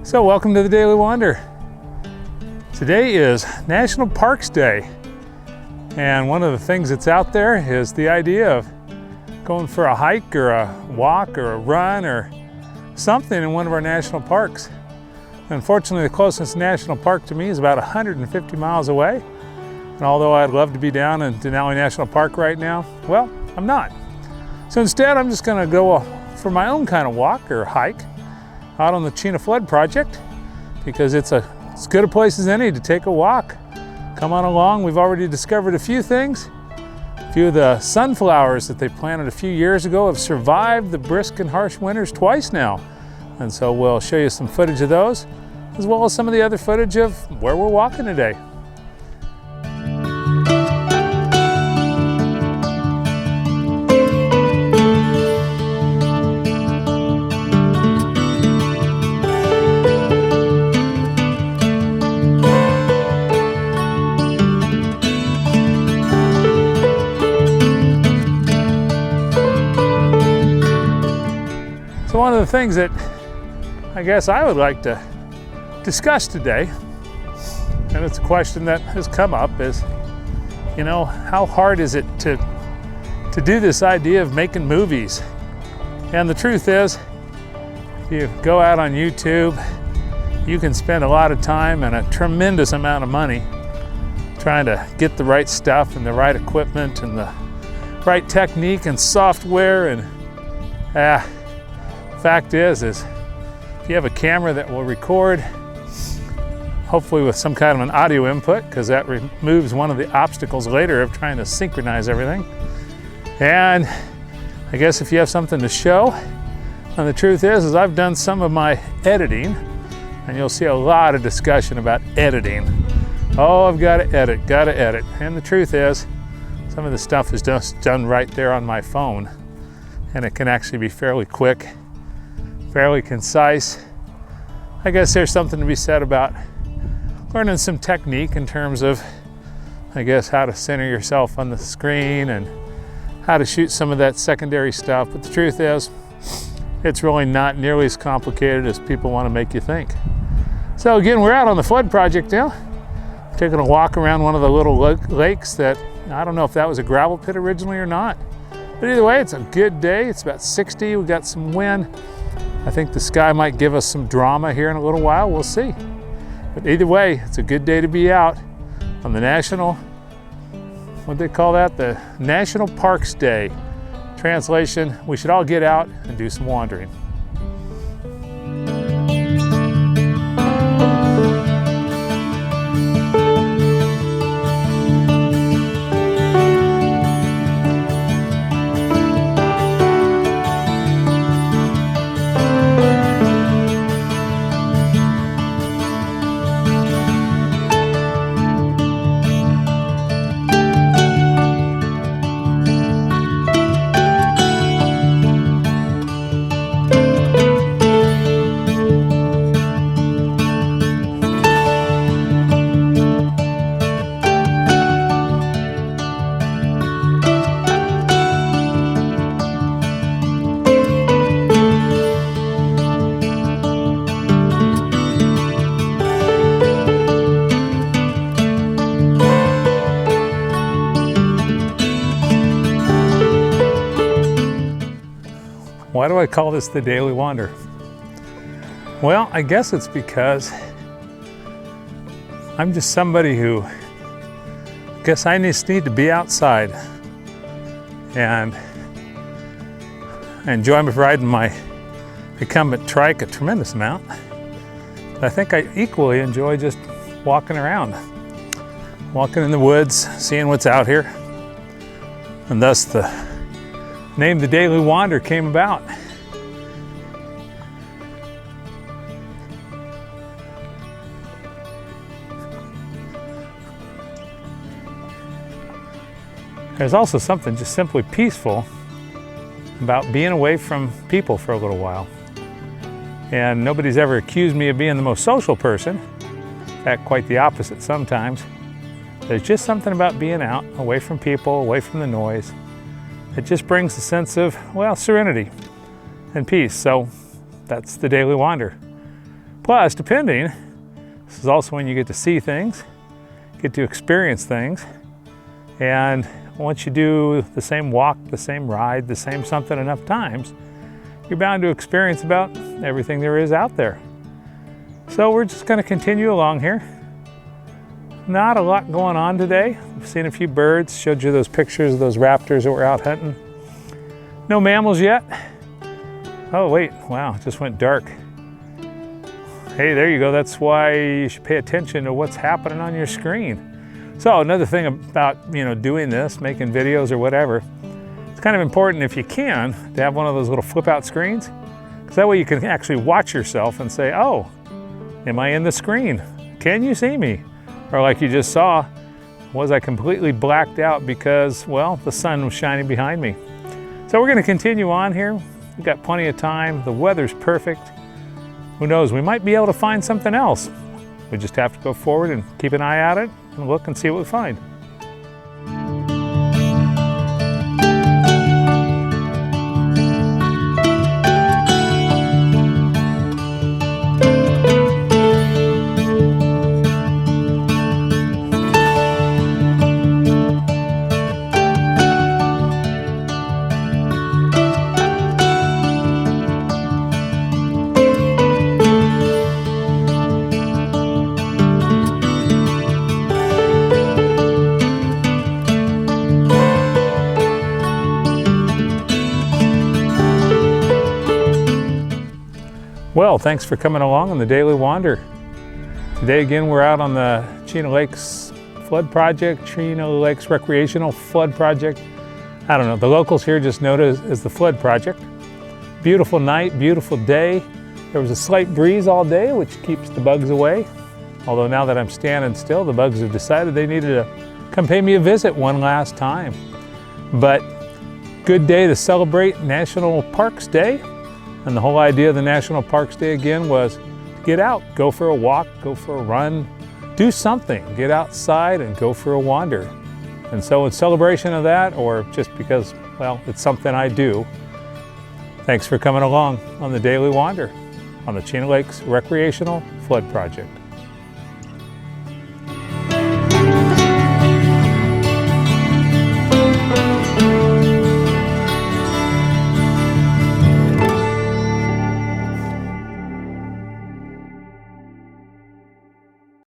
So welcome to the Daily Wander. Today is National Parks Day, and one of the things that's out there is the idea of going for a hike or a walk or a run or something in one of our national parks. Unfortunately, the closest national park to me is about 150 miles away, and although I'd love to be down in Denali National Park right now, well, I'm not. So instead, I'm just going to go for my own kind of walk or hike out on the Chena Flood Project, because it's as good a place as any to take a walk. Come on along. We've already discovered a few things. A few of the sunflowers that they planted a few years ago have survived the brisk and harsh winters twice now. And so we'll show you some footage of those, as well as some of the other footage of where we're walking today. So one of the things that I guess I would like to discuss today, and it's a question that has come up, is, you know, how hard is it to do this idea of making movies? And the truth is, if you go out on YouTube, you can spend a lot of time and a tremendous amount of money trying to get the right stuff and the right equipment and the right technique and software. And fact is if you have a camera that will record, hopefully with some kind of an audio input, because that removes one of the obstacles later of trying to synchronize everything. And I guess if you have something to show, and the truth is I've done some of my editing, and you'll see a lot of discussion about editing. Oh, I've got to edit. And the truth is, some of the stuff is just done right there on my phone, and it can actually be fairly quick, fairly concise. I guess there's something to be said about learning some technique in terms of, I guess, how to center yourself on the screen and how to shoot some of that secondary stuff. But the truth is, it's really not nearly as complicated as people want to make you think. So again, we're out on the Flood Project now, taking a walk around one of the little lakes that, I don't know if that was a gravel pit originally or not. But either way, it's a good day. It's about 60, we got some wind. I think the sky might give us some drama here in a little while, we'll see. But either way, it's a good day to be out on the National, what do they call that? The National Parks Day. Translation, we should all get out and do some wandering. Why do I call this the Daily Wander? Well, I guess it's because I'm just somebody who, I guess I just need to be outside, and I enjoy riding my recumbent trike a tremendous amount. But I think I equally enjoy just walking around, walking in the woods, seeing what's out here, and thus the name The Daily Wander came about. There's also something just simply peaceful about being away from people for a little while. And nobody's ever accused me of being the most social person. In fact, quite the opposite sometimes. There's just something about being out, away from people, away from the noise. It just brings a sense of, well, serenity and peace. So that's the Daily Wander. Plus, depending, this is also when you get to see things, get to experience things, and once you do the same walk, the same ride, the same something enough times, you're bound to experience about everything there is out there. So we're just going to continue along here. Not a lot going on today. We've seen a few birds, showed you those pictures of those raptors that were out hunting. No mammals yet. Oh wait, wow, it just went dark. Hey, there you go. That's why you should pay attention to what's happening on your screen. So another thing about, doing this, making videos or whatever, it's kind of important if you can to have one of those little flip out screens, because that way you can actually watch yourself and say, oh, am I in the screen? Can you see me? Or like you just saw, was I completely blacked out because, well, the sun was shining behind me? So we're going to continue on here. We've got plenty of time. The weather's perfect. Who knows, we might be able to find something else. We just have to go forward and keep an eye at it and look and see what we find. Well, thanks for coming along on the Daily Wander. Today again, we're out on the Chena Lakes Flood Project, Chena Lakes Recreational Flood Project. I don't know, the locals here just know it as the Flood Project. Beautiful night, beautiful day. There was a slight breeze all day, which keeps the bugs away. Although now that I'm standing still, the bugs have decided they needed to come pay me a visit one last time. But good day to celebrate National Parks Day. And the whole idea of the National Parks Day again was to get out, go for a walk, go for a run, do something, get outside and go for a wander. And so in celebration of that, or just because, well, it's something I do, thanks for coming along on the Daily Wander on the Chena Lakes Recreational Flood Project.